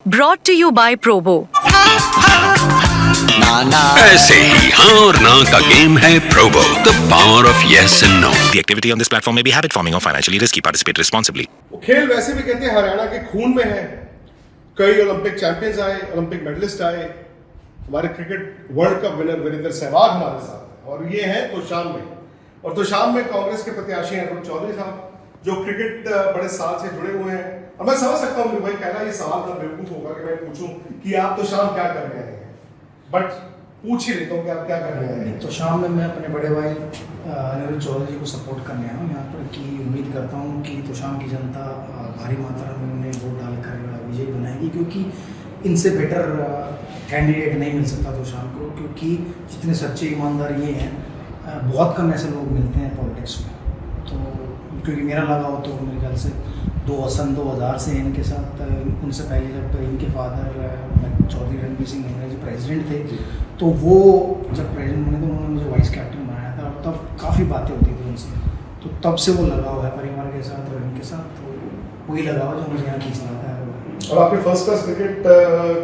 Brought to you by Probo. ऐसे ही हाँ और ना का गेम है Probo, the power of yes and no. The activity on this platform may be habit forming or financially risky. Participate responsibly. वो खेल वैसे भी कहते हैं हरियाणा के खून में है। कई ओलंपिक चैंपियंस आए, ओलंपिक मेडलिस्ट आए। हमारे cricket world cup winner Virender Sehwag हमारे साथ हैं और ये है तोशाम में। और तोशाम में कांग्रेस के प्रत्याशी हैं अरुण चौधरी साहब, जो क्रिकेट बड़े साल से जुड़े हुए हैं। और मैं समझ सकता हूँ भाई पहला ये सवाल बड़ा बेवकूफ होगा कि मैं पूछूं कि आप तोशाम क्या कर रहे हैं, बट पूछ ही लेता हूँ कि आप क्या कर रहे हैं। तो शाम में मैं अपने बड़े भाई अनिरुद्ध चौधरी जी को सपोर्ट करने आया हूँ यहाँ पर, कि उम्मीद करता हूँ कि तोशाम की जनता भारी मात्रा में उन्हें वोट डालकर विजयी बनाएगी, क्योंकि इनसे बेटर कैंडिडेट नहीं मिल सकता तोशाम को। क्योंकि जितने सच्चे ईमानदार ये हैं, बहुत कम ऐसे लोग मिलते हैं पॉलिटिक्स में। तो क्योंकि मेरा लगाव तो मेरे ख्याल से सन 2000 से इनके साथ, उनसे पहले जब इनके फादर चौधरी रणबीर सिंह नेहरा जी प्रेसिडेंट थे, तो वो जब प्रेसिडेंट बने तो उन्होंने मुझे वाइस कैप्टन बनाया था। और तब काफ़ी बातें होती थी उनसे, तो तब से वो लगाव है परिवार के साथ और इनके साथ। तो वही लगाव जो मुझे यहाँ खींच लाता है। और आपके फर्स्ट क्लास क्रिकेट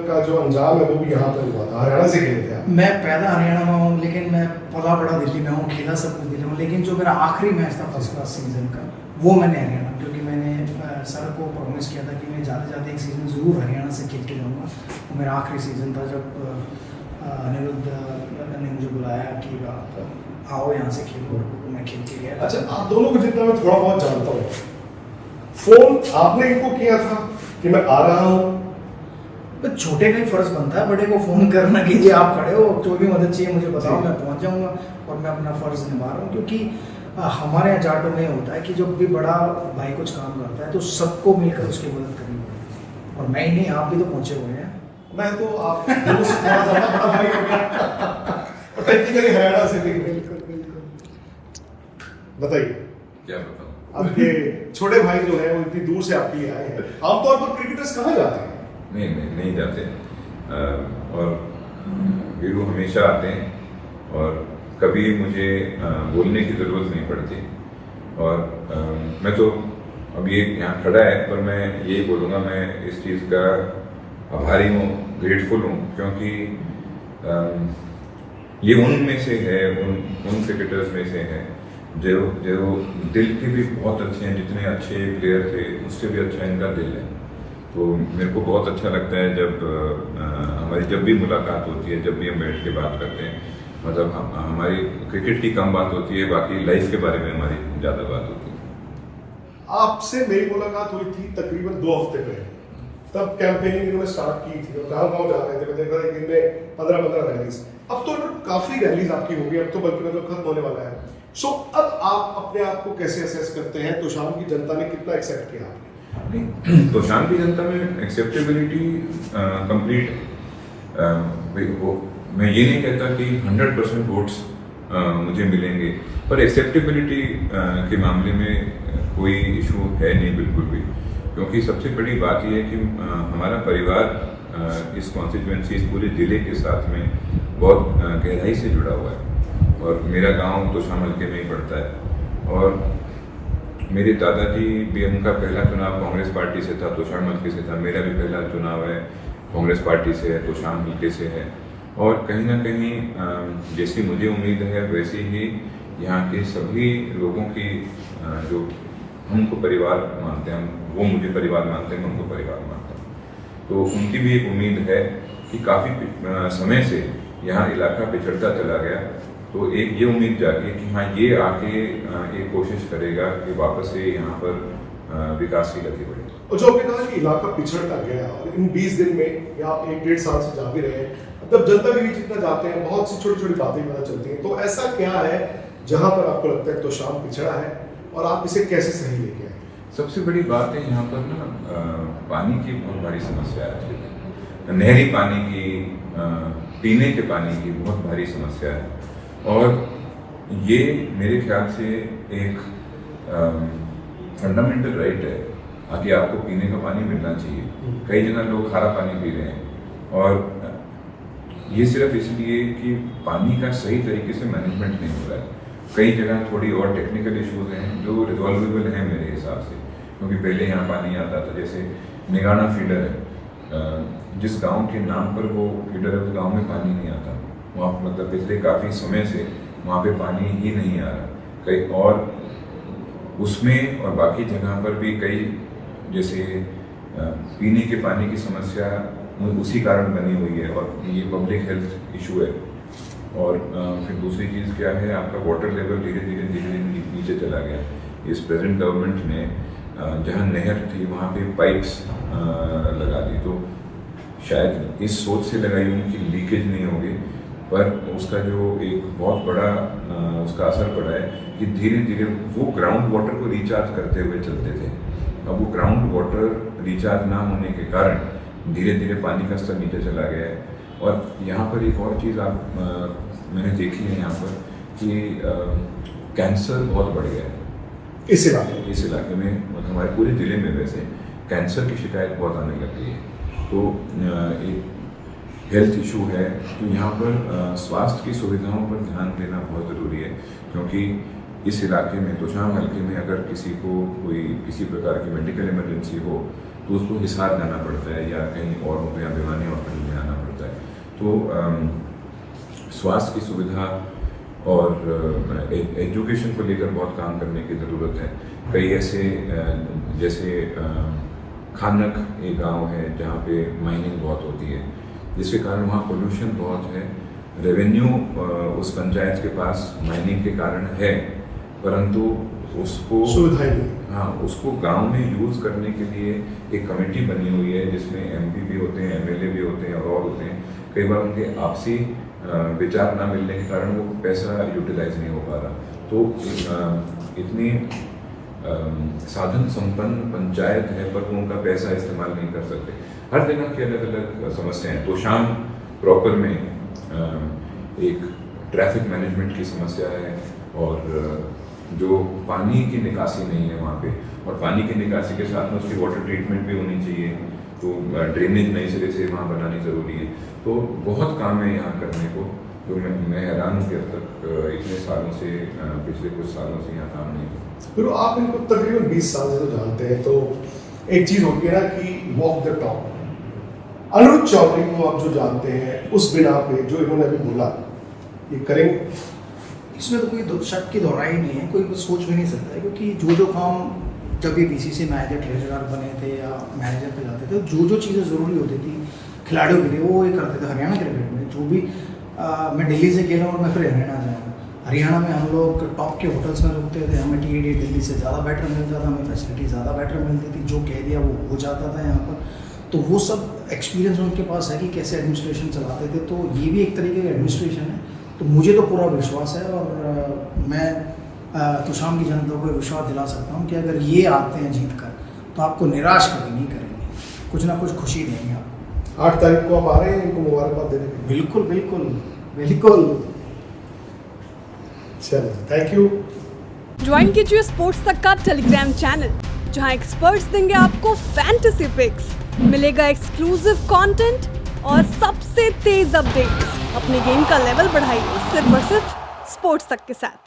का जो अंजाम है वो भी यहाँ पर हुआ था, हरियाणा से खेले थे आप। मैं पैदा हरियाणा में हूँ, लेकिन मैं पला बड़ा दिल्ली में हूँ, खेला सब कुछ दिल्ली में। लेकिन जो मेरा आखिरी मैच था फर्स्ट क्लास सीजन का, वो मैंने हरियाणा, क्योंकि मैंने सर को प्रॉमिस किया था कि मैं जाते जाते एक सीज़न ज़रूर हरियाणा से खेल के जाऊँगा। वो मेरा आखिरी सीज़न था जब अनिरुद्ध ने मुझे बुलाया कि आप आओ यहाँ से खेलो, तो मैं खेल के गया। अच्छा, आप दोनों को जितना मैं थोड़ा बहुत जानता हूँ, फोन आपने इनको किया था कि मैं आ रहा हूँ? छोटे का ही फर्ज बनता है बड़े को फोन करना कि जी आप खड़े हो, जो भी मदद चाहिए मुझे बताओ, मैं पहुंच जाऊंगा और मैं अपना फर्ज निभा रहा हूँ। क्योंकि हमारे यहाँ जाटों में होता है कि जब भी बड़ा भाई कुछ काम करता है तो सबको मिलकर उसकी मदद करनी पड़ती है। और मैं ही नहीं, आप भी तो पहुंचे हुए हैं। मैं तो आप बड़ा भाई हो गया, टेक्निकली हरियाणा से भी। बताइए क्या बताऊं? आपके छोटे भाई जो है वो इतनी दूर से आपके लिए आए हैं। आमतौर पर क्रिकेटर्स कहाँ जाते हैं? नहीं जाते। और वीरू हमेशा आते हैं और कभी मुझे बोलने की ज़रूरत नहीं पड़ती। और मैं तो अब ये यहाँ खड़ा है, पर मैं यही बोलूँगा, मैं इस चीज़ का आभारी हूँ, ग्रेटफुल हूँ, क्योंकि ये उनमें से है, उन क्रिकेटर्स में से है जो दिल के भी बहुत अच्छे हैं। जितने अच्छे प्लेयर थे उससे भी अच्छा इनका दिल है। तो मेरे को बहुत अच्छा लगता है जब हमारी जब भी मुलाकात होती है, जब भी हम बैठ के बात करते हैं। मतलब हमारी क्रिकेट की कम बात होती है, बाकी लाइफ के बारे में हमारी ज़्यादा बात होती है। आपसे मेरी मुलाकात हुई थी तकरीबन 2 हफ्ते पहले। तब कैंपेनिंग इन्होंने स्टार्ट की थी और गाँव जा रहे थे। मैं देख रहा था एक दिन में 15 रैलीज। अब तो काफ़ी रैलीज आपकी होगी, अब तो बल्कि मतलब खत्म होने वाला है। सो अब आप अपने आप को कैसे असेस करते हैं? तोशाम की जनता ने कितना एक्सेप्ट किया आपने? तोशाम की जनता में एक्सेप्टेबिलिटी कंप्लीट है। मैं ये नहीं कहता कि 100% वोट्स मुझे मिलेंगे, पर एक्सेप्टेबिलिटी के मामले में कोई इशू है नहीं बिल्कुल भी। क्योंकि सबसे बड़ी बात यह है कि हमारा परिवार इस कॉन्स्टिट्यूएंसी, इस पूरे ज़िले के साथ में बहुत गहराई से जुड़ा हुआ है। और मेरा गांव तोशाम हल्के में ही पड़ता है। और मेरे दादाजी भी, उनका पहला चुनाव कांग्रेस पार्टी से था, तोशाम हल्के से था। मेरा भी पहला चुनाव है कांग्रेस पार्टी से है, तोशाम हल्के से है। और कहीं ना कहीं जैसी मुझे उम्मीद है वैसे ही यहाँ के सभी लोगों की जो हमको परिवार मानते हैं, वो मुझे परिवार मानते हैं, मैं उनको परिवार मानता हूँ। तो उनकी भी एक उम्मीद है कि काफ़ी समय से यहाँ इलाका पिछड़ता चला गया, तो एक ये उम्मीद जागी कि हाँ, ये आके एक कोशिश करेगा कि वापस से यहाँ पर विकास की गति बढ़े। और जो आपने कहा कि इलाका पिछड़ता गया, और इन 20 दिन में या आप 1-1.5 साल से जा भी रहे हैं, तब जनता के बीच इतना जाते हैं, बहुत सी छोटी छोटी बातें पता चलती हैं। तो ऐसा क्या है जहाँ पर आपको लगता है तोशाम पिछड़ा है और आप इसे कैसे सही लेके आए? सबसे बड़ी बात है यहाँ पर ना, पानी की बहुत बड़ी समस्या है। नहरी पानी की, पीने के पानी की बहुत भारी समस्या है। और ये मेरे ख्याल से एक फंडामेंटल राइट है कि आपको पीने का पानी मिलना चाहिए। कई जगह लोग खारा पानी पी रहे हैं, और ये सिर्फ इसलिए कि पानी का सही तरीके से मैनेजमेंट नहीं हो रहा है। कई जगह थोड़ी और टेक्निकल इश्यूज हैं जो रिजॉल्वेबल हैं मेरे हिसाब से। क्योंकि पहले यहाँ पानी आता था, जैसे निगाना फीडर है, जिस गांव के नाम पर वो फीडर है उस गांव में पानी नहीं आता वहाँ, मतलब पिछले काफ़ी समय से वहाँ पे पानी ही नहीं आ रहा। कई और उसमें और बाकी जगह पर भी कई जैसे पीने के पानी की समस्या उसी कारण बनी हुई है और ये पब्लिक हेल्थ इशू है। और फिर दूसरी चीज़ क्या है, आपका वाटर लेवल धीरे धीरे नीचे चला गया। इस प्रेजेंट गवर्नमेंट ने जहाँ नहर थी वहाँ पे पाइप्स लगा दी, तो शायद इस सोच से लगाई होंगी कि लीकेज नहीं होगी, पर उसका जो एक बहुत बड़ा उसका असर पड़ा है कि धीरे धीरे वो ग्राउंड वाटर को रिचार्ज करते हुए चलते थे। अब वो ग्राउंड वाटर रिचार्ज ना होने के कारण धीरे धीरे पानी का स्तर नीचे चला गया है। और यहाँ पर एक और चीज़ मैंने देखी है यहाँ पर कि कैंसर बहुत बढ़ गया है इस इलाके में, मतलब हमारे पूरे ज़िले में वैसे कैंसर की शिकायत बहुत आने लग गई है। तो एक हेल्थ इशू है, तो यहाँ पर स्वास्थ्य की सुविधाओं पर ध्यान देना बहुत ज़रूरी है, क्योंकि इस इलाके में तोशाम हल्के में अगर किसी को कोई किसी प्रकार की मेडिकल इमरजेंसी हो तो उसको हिसार जाना पड़ता है या कहीं और या भिवानी हॉस्पिटल में आना पड़ता है। तो स्वास्थ्य की सुविधा और एजुकेशन को लेकर बहुत काम करने की ज़रूरत है। कई ऐसे जैसे खानक एक गांव है जहाँ पे माइनिंग बहुत होती है, जिसके कारण वहाँ पोल्यूशन बहुत है। रेवेन्यू उस पंचायत के पास माइनिंग के कारण है, परंतु उसको उसको गांव में यूज़ करने के लिए एक कमेटी बनी हुई है जिसमें एमपी भी होते हैं, एमएलए भी होते हैं और होते हैं। कई बार उनके आपसी विचार ना मिलने के कारण वो पैसा यूटिलाइज नहीं हो पा रहा। तो इतनी साधन संपन्न पंचायत है पर वो उनका पैसा इस्तेमाल नहीं कर सकते। हर जगह की अलग अलग समस्याएं हैं। तोशाम प्रॉपर में एक ट्रैफिक मैनेजमेंट की समस्या है और जो पानी की निकासी नहीं है वहाँ पे, और पानी की निकासी के साथ में उसकी वाटर ट्रीटमेंट भी होनी चाहिए, तो ड्रेनेज नई सिरे से वहाँ बनानी ज़रूरी है। तो बहुत काम है यहाँ करने को। तो मैं हैरान हूँ कि अब तक इतने सालों से पिछले कुछ सालों से यहाँ काम नहीं हुआ। फिर आप इनको तकरीबन 20 साल से तो जानते हैं, तो एक चीज़ होती है ना कि walk the talk. Aniruddh Chaudhary को आप जो जानते हैं उस बिना पे जो इन्होंने अभी बोला ये करेंगे, इसमें तो कोई शक की दोहराई नहीं है, कोई कुछ सोच भी नहीं सकता है, क्योंकि जो काम जब ये बीसीसी में आए थे, ट्रेजरर बने थे या मैनेजर पे जाते थे, जो चीज़ें ज़रूरी होती थी खिलाड़ियों के लिए वो ये करते थे। हरियाणा क्रिकेट में जो भी मैं दिल्ली से खेला और मैं फिर हरियाणा जाऊँ, हरियाणा में हम लोग टॉप के होटल्स में रुकते थे, हमें टी दिल्ली से ज़्यादा बेटर मिलता था, हमें फैसिलिटी ज़्यादा बेटर मिलती थी, जो कह दिया वो हो जाता था यहाँ पर। तो वो सब एक्सपीरियंस उनके पास है कि कैसे एडमिनिस्ट्रेशन चलाते थे, तो ये भी एक तरीके का एडमिनिस्ट्रेशन है। तो मुझे तो पूरा विश्वास है और मैं तोशाम की जनता को विश्वास दिला सकता हूँ कि अगर ये आते हैं जीत कर तो आपको निराश कभी नहीं करेंगे, कुछ ना कुछ खुशी देंगे आपको। 8 तारीख को आप आ रहे हैं इनको मुबारकबाद देने के लिए? बिल्कुल बिल्कुल बिल्कुल। चलो, थैंक यू। ज्वाइन कीजिए स्पोर्ट्स तक का टेलीग्राम चैनल, जहां एक्सपर्ट्स देंगे आपको फैंटेसी पिक्स, मिलेगा एक्सक्लूसिव कंटेंट और सबसे तेज अपडेट्स। अपने गेम का लेवल बढ़ाइए सिर्फ और सिर्फ स्पोर्ट्स तक के साथ।